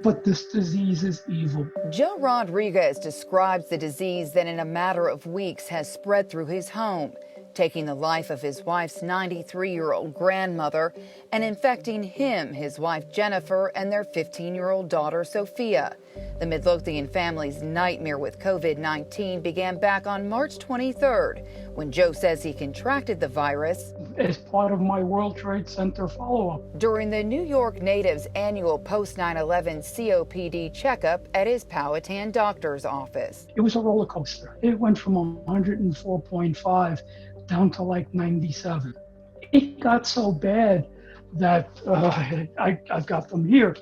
but this disease is evil. Joe Rodriguez describes the disease that in a matter of weeks has spread through his home, taking the life of his wife's 93-year-old grandmother and infecting him, his wife Jennifer, and their 15-year-old daughter Sophia. The Midlothian family's nightmare with COVID-19 began back on March 23rd, when Joe says he contracted the virus as part of my World Trade Center follow-up during the New York native's annual post-9/11 COPD checkup at his Powhatan doctor's office. It was a roller coaster. It went from 104.5 down to like 97. It got so bad that I've got them here.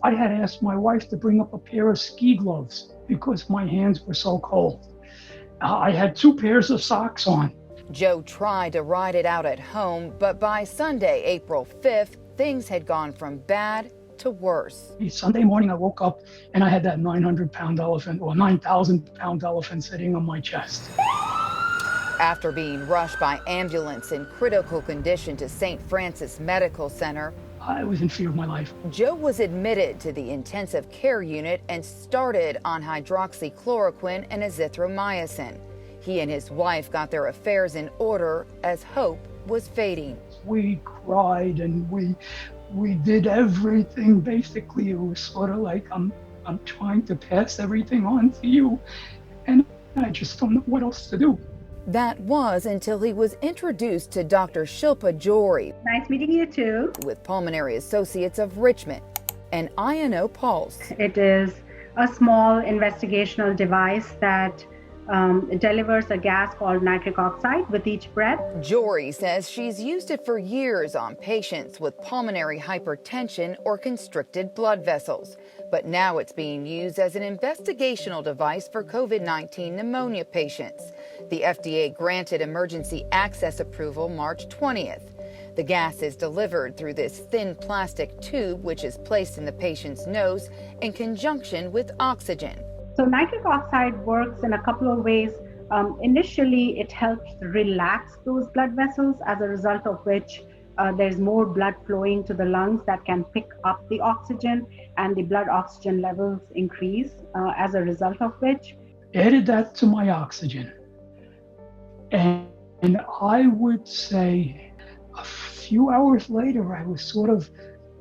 I had asked my wife to bring up a pair of ski gloves because my hands were so cold. I had 2 pairs of socks on. Joe tried to ride it out at home, but by Sunday, April 5th, things had gone from bad to worse. Sunday morning, I woke up and I had that 900-pound elephant or 9,000-pound elephant sitting on my chest. After being rushed by ambulance in critical condition to St. Francis Medical Center, I was in fear of my life. Joe was admitted to the intensive care unit and started on hydroxychloroquine and azithromycin. He and his wife got their affairs in order as hope was fading. We cried and we did everything. Basically, it was sort of like I'm trying to pass everything on to you, and I just don't know what else to do. That was until he was introduced to Dr. Shilpa Jory. Nice meeting you too. With Pulmonary Associates of Richmond and INO Pulse. It is a small investigational device that delivers a gas called nitric oxide with each breath. Jory says she's used it for years on patients with pulmonary hypertension or constricted blood vessels. But now it's being used as an investigational device for COVID-19 pneumonia patients. The FDA granted emergency access approval March 20th. The gas is delivered through this thin plastic tube, which is placed in the patient's nose in conjunction with oxygen. So nitric oxide works in a couple of ways. Initially, it helps relax those blood vessels, as a result of which there's more blood flowing to the lungs that can pick up the oxygen, and the blood oxygen levels increase, as a result of which. Added that to my oxygen. And I would say a few hours later, I was sort of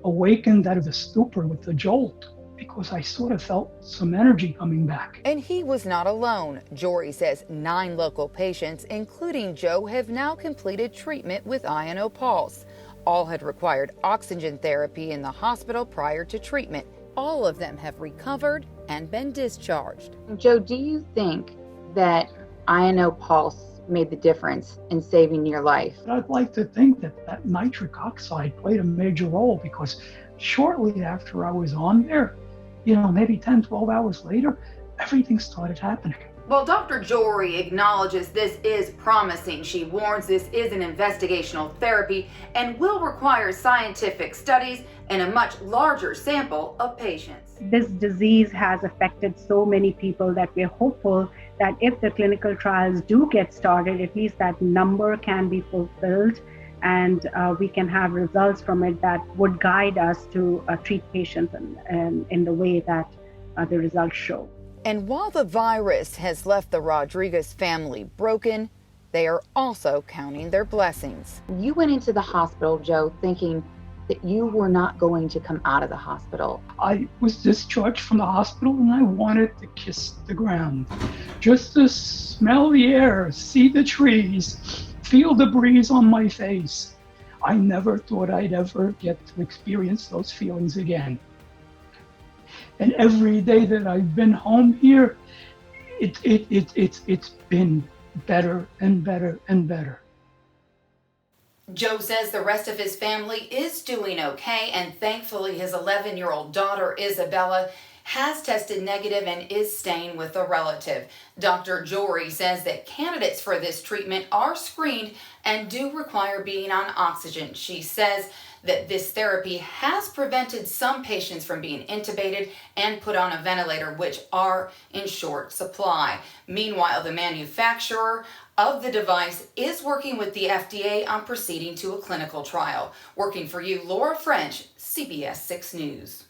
awakened out of the stupor with the jolt, because I sort of felt some energy coming back. And he was not alone. Jory says 9 local patients, including Joe, have now completed treatment with INO Pulse. All had required oxygen therapy in the hospital prior to treatment. All of them have recovered and been discharged. Joe, do you think that INO Pulse made the difference in saving your life? I'd like to think that nitric oxide played a major role, because shortly after I was on there, maybe 10, 12 hours later, everything started happening. Well, Dr. Jory acknowledges this is promising. She warns this is an investigational therapy and will require scientific studies and a much larger sample of patients. This disease has affected so many people that we're hopeful that if the clinical trials do get started, at least that number can be fulfilled, and we can have results from it that would guide us to treat patients in the way that the results show. And while the virus has left the Rodriguez family broken, they are also counting their blessings. You went into the hospital, Joe, thinking that you were not going to come out of the hospital. I was discharged from the hospital and I wanted to kiss the ground, just to smell the air, see the trees, feel the breeze on my face. I never thought I'd ever get to experience those feelings again. And every day that I've been home here, it's been better and better and better. Joe says the rest of his family is doing okay, and thankfully his 11-year-old daughter, Isabella, has tested negative and is staying with a relative. Dr. Jory says that candidates for this treatment are screened and do require being on oxygen. She says that this therapy has prevented some patients from being intubated and put on a ventilator, which are in short supply. Meanwhile, the manufacturer of the device is working with the FDA on proceeding to a clinical trial. Working for you, Laura French, CBS 6 News.